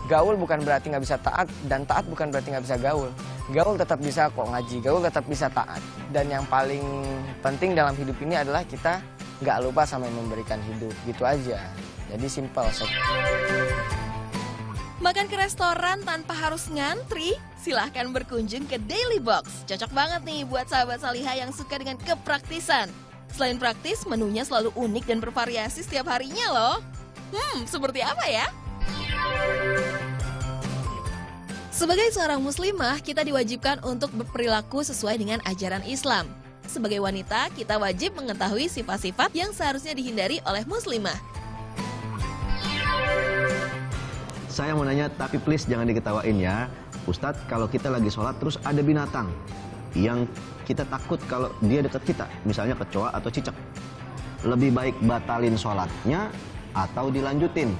gaul bukan berarti nggak bisa taat, dan taat bukan berarti nggak bisa gaul. Gaul tetap bisa kok ngaji, gaul tetap bisa taat. Dan yang paling penting dalam hidup ini adalah kita nggak lupa sama yang memberikan hidup, gitu aja. Jadi simple. Makan ke restoran tanpa harus ngantri? Silahkan berkunjung ke Daily Box. Cocok banget nih buat sahabat Salihah yang suka dengan kepraktisan. Selain praktis, menunya selalu unik dan bervariasi setiap harinya loh. Seperti apa ya? Sebagai seorang muslimah, kita diwajibkan untuk berperilaku sesuai dengan ajaran Islam. Sebagai wanita, kita wajib mengetahui sifat-sifat yang seharusnya dihindari oleh muslimah. Saya mau nanya, tapi please jangan diketawain ya. Ustadz, kalau kita lagi sholat terus ada binatang yang kita takut kalau dia dekat kita, misalnya kecoa atau cicak. Lebih baik batalin sholatnya atau dilanjutin?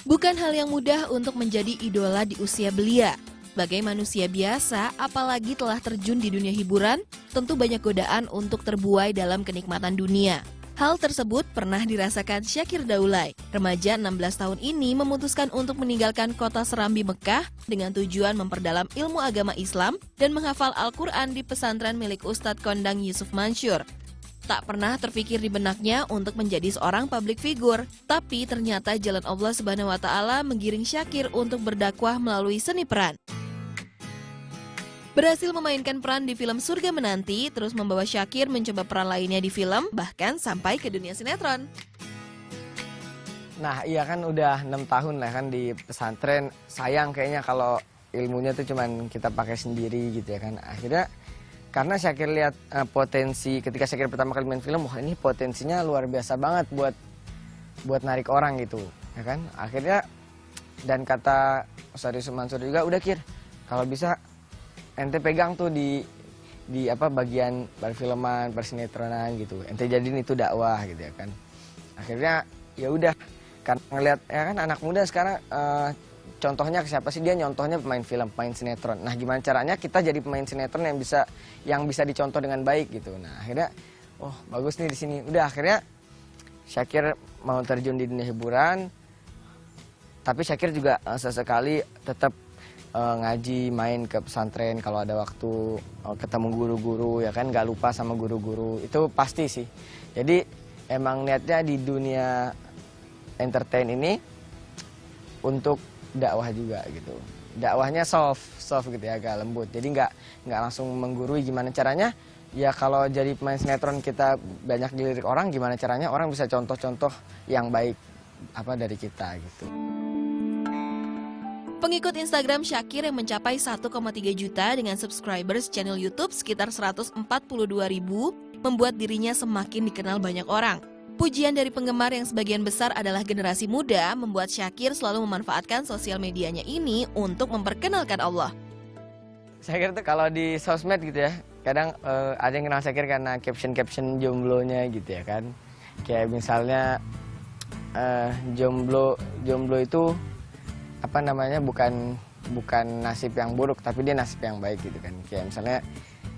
Bukan hal yang mudah untuk menjadi idola di usia belia. Sebagai manusia biasa, apalagi telah terjun di dunia hiburan, tentu banyak godaan untuk terbuai dalam kenikmatan dunia. Hal tersebut pernah dirasakan Syakir Daulay. Remaja 16 tahun ini memutuskan untuk meninggalkan kota Serambi Mekah dengan tujuan memperdalam ilmu agama Islam dan menghafal Al-Quran di pesantren milik Ustadz Kondang Yusuf Mansur. Tak pernah terpikir di benaknya untuk menjadi seorang public figure, tapi ternyata jalan Allah Subhanahu wa Ta'ala menggiring Syakir untuk berdakwah melalui seni peran. Berhasil memainkan peran di film Surga Menanti, terus membawa Syakir mencoba peran lainnya di film, bahkan sampai ke dunia sinetron. Nah iya kan udah 6 tahun lah kan di pesantren, sayang kayaknya kalau ilmunya tuh cuman kita pakai sendiri gitu ya kan. Akhirnya karena Syakir lihat potensi, ketika Syakir pertama kali main film, wah ini potensinya luar biasa banget buat narik orang gitu, ya kan. Akhirnya, dan kata Ustadz Yusuf Mansur juga, udah Kir, kalau bisa ente pegang tuh di bagian perfilman, persinetronan gitu, ente jadiin itu dakwah gitu ya kan. Akhirnya ya udah, kan ngelihat ya kan anak muda sekarang. Contohnya ke siapa sih? Dia nyontohnya pemain film, pemain sinetron. Nah gimana caranya kita jadi pemain sinetron yang bisa dicontoh dengan baik gitu. Nah akhirnya, oh bagus nih di sini. Udah akhirnya Syakir mau terjun di dunia hiburan. Tapi Syakir juga sesekali tetap ngaji, main ke pesantren kalau ada waktu, ketemu guru-guru ya kan, gak lupa sama guru-guru. Itu pasti sih. Jadi emang niatnya di dunia entertain ini untuk dakwah juga gitu. Dakwahnya soft gitu ya, agak lembut. Jadi nggak langsung menggurui. Gimana caranya? Ya kalau jadi pemain sinetron kita banyak dilirik orang, gimana caranya orang bisa contoh-contoh yang baik dari kita gitu. Pengikut Instagram Syakir yang mencapai 1,3 juta dengan subscribers channel YouTube sekitar 142.000 membuat dirinya semakin dikenal banyak orang. Pujian dari penggemar yang sebagian besar adalah generasi muda membuat Syakir selalu memanfaatkan sosial medianya ini untuk memperkenalkan Allah. Syakir tuh kalau di sosmed gitu ya, kadang ada yang kenal Syakir karena caption-caption jomblonya gitu ya kan. Kayak misalnya jomblo itu bukan nasib yang buruk, tapi dia nasib yang baik gitu kan. Kayak misalnya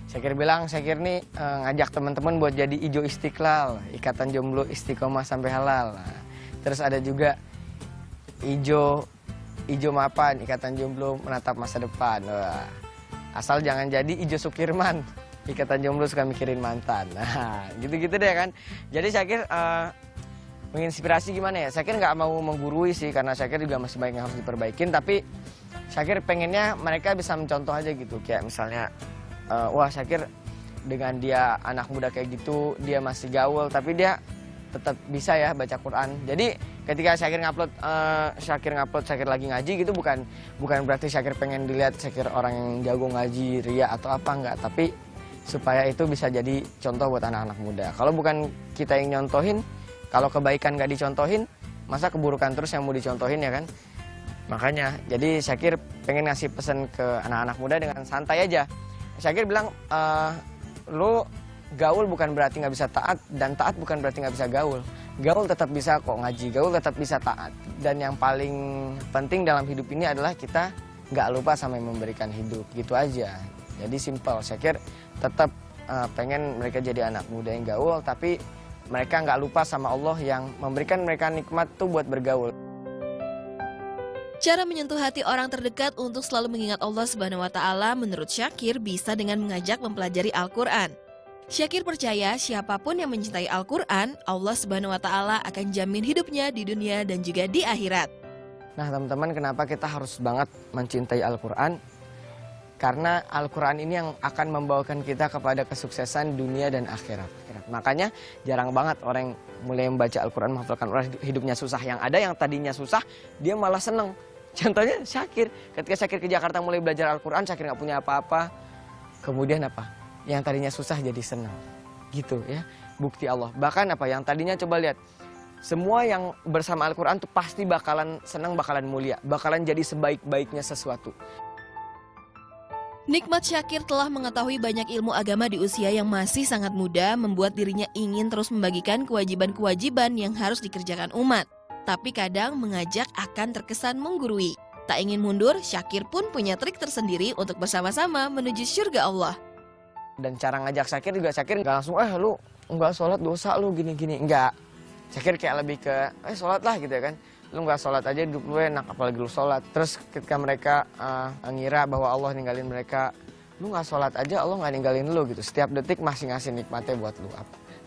Syakir bilang, Syakir nih ngajak teman-teman buat jadi ijo istiqlal, ikatan jomblo istiqomah sampai halal. Nah, terus ada juga ijo mapan, ikatan jomblo menatap masa depan. Wah, asal jangan jadi ijo Sukirman, ikatan jomblo suka mikirin mantan. Nah, gitu-gitu deh kan. Jadi Syakir menginspirasi gimana ya? Syakir nggak mau menggurui sih, karena Syakir juga masih banyak yang harus diperbaikin. Tapi Syakir pengennya mereka bisa mencontoh aja gitu, kayak misalnya wah Syakir dengan dia anak muda kayak gitu, dia masih gaul tapi dia tetap bisa ya baca Quran. Jadi ketika Syakir ngupload Syakir lagi ngaji gitu, bukan berarti Syakir pengen dilihat Syakir orang yang jago ngaji, ria atau apa, enggak, tapi supaya itu bisa jadi contoh buat anak-anak muda. Kalau bukan kita yang nyontohin, kalau kebaikan nggak dicontohin, masa keburukan terus yang mau dicontohin ya kan. Makanya jadi Syakir pengen ngasih pesan ke anak-anak muda dengan santai aja. Syakir bilang, lu gaul bukan berarti nggak bisa taat, dan taat bukan berarti nggak bisa gaul. gaul tetap bisa kok ngaji, gaul tetap bisa taat. Dan yang paling penting dalam hidup ini adalah kita nggak lupa sama yang memberikan hidup, gitu aja. Jadi simple, saya kira tetap pengen mereka jadi anak muda yang gaul, tapi mereka nggak lupa sama Allah yang memberikan mereka nikmat tuh buat bergaul. Cara menyentuh hati orang terdekat untuk selalu mengingat Allah Subhanahu wa Ta'ala menurut Syakir bisa dengan mengajak mempelajari Al-Quran. Syakir percaya siapapun yang mencintai Al-Quran, Allah Subhanahu wa Ta'ala akan jamin hidupnya di dunia dan juga di akhirat. Nah teman-teman, kenapa kita harus banget mencintai Al-Quran? Karena Al-Quran ini yang akan membawakan kita kepada kesuksesan dunia dan akhirat. Makanya jarang banget orang yang mulai membaca Al-Quran, menghafalkan Quran, hidupnya susah. Yang ada yang tadinya susah, dia malah seneng. Contohnya Syakir, ketika Syakir ke Jakarta mulai belajar Al-Quran, Syakir nggak punya apa-apa. Kemudian apa? Yang tadinya susah jadi senang. Gitu ya, bukti Allah. Bahkan apa? Yang tadinya coba lihat, semua yang bersama Al-Quran tuh pasti bakalan senang, bakalan mulia. Bakalan jadi sebaik-baiknya sesuatu. Nikmat Syakir telah mengetahui banyak ilmu agama di usia yang masih sangat muda, membuat dirinya ingin terus membagikan kewajiban-kewajiban yang harus dikerjakan umat. Tapi kadang mengajak akan terkesan menggurui. Tak ingin mundur, Syakir pun punya trik tersendiri untuk bersama-sama menuju surga Allah. Dan cara ngajak Syakir juga, Syakir nggak langsung, lu nggak sholat dosa lu gini-gini. Enggak. Syakir kayak lebih ke, sholat lah gitu ya kan. Lu nggak sholat aja hidup lu enak, apalagi lu sholat. Terus ketika mereka ngira bahwa Allah ninggalin mereka, lu nggak sholat aja Allah nggak ninggalin lu gitu. Setiap detik masih ngasih nikmatnya buat lu.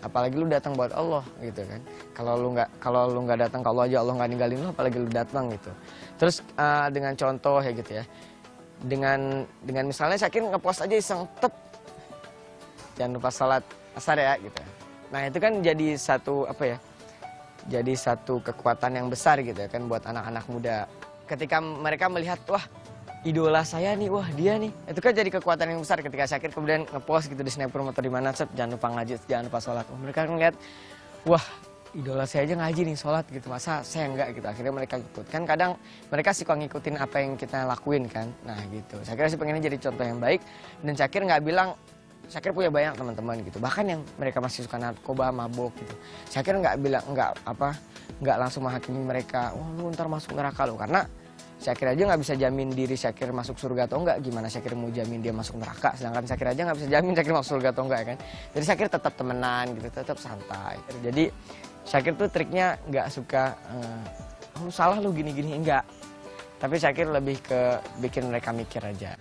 Apalagi lu datang buat Allah gitu kan. Kalau lu nggak datang ke Allah aja Allah nggak ninggalin lu, apalagi lu datang gitu. Terus dengan contoh ya gitu ya. Dengan misalnya Syakir ngepost aja iseng, jangan lupa sholat asar ya gitu. Nah itu kan jadi satu jadi satu kekuatan yang besar gitu ya kan buat anak-anak muda. Ketika mereka melihat, wah idola saya nih, wah dia nih. Itu kan jadi kekuatan yang besar ketika Syakir kemudian ngepost gitu di snapgram atau di mana, jangan lupa ngaji, jangan lupa sholat. Mereka ngeliat, wah idola saya aja ngaji nih, sholat gitu, masa saya enggak gitu. Akhirnya mereka ikut. Kan kadang mereka suka ngikutin apa yang kita lakuin kan. Nah gitu, Syakir sih pengennya jadi contoh yang baik. Dan Syakir nggak bilang, Syakir punya banyak teman-teman gitu, bahkan yang mereka masih suka narkoba, mabok gitu. Syakir nggak bilang, nggak langsung menghakimi mereka, wah lu ntar masuk neraka lu, karena Syakir aja nggak bisa jamin diri Syakir masuk surga atau enggak, gimana Syakir mau jamin dia masuk neraka, sedangkan Syakir aja nggak bisa jamin Syakir masuk surga atau enggak kan. Jadi Syakir tetap temenan gitu, tetap santai. Jadi Syakir tuh triknya nggak suka, lu salah lu gini-gini, enggak. Tapi Syakir lebih ke bikin mereka mikir aja.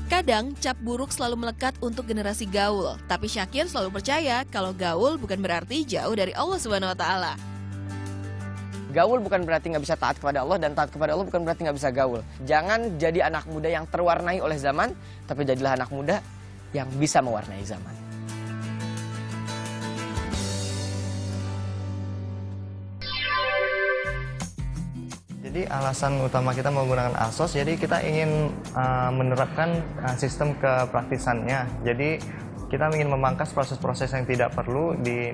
Kadang cap buruk selalu melekat untuk generasi gaul, tapi Syakir selalu percaya kalau gaul bukan berarti jauh dari Allah Subhanahu wa Ta'ala. Gaul bukan berarti nggak bisa taat kepada Allah, dan taat kepada Allah bukan berarti nggak bisa gaul. Jangan jadi anak muda yang terwarnai oleh zaman, tapi jadilah anak muda yang bisa mewarnai zaman. Jadi alasan utama kita menggunakan ASOS, jadi kita ingin menerapkan sistem kepraktisannya. Jadi kita ingin memangkas proses-proses yang tidak perlu di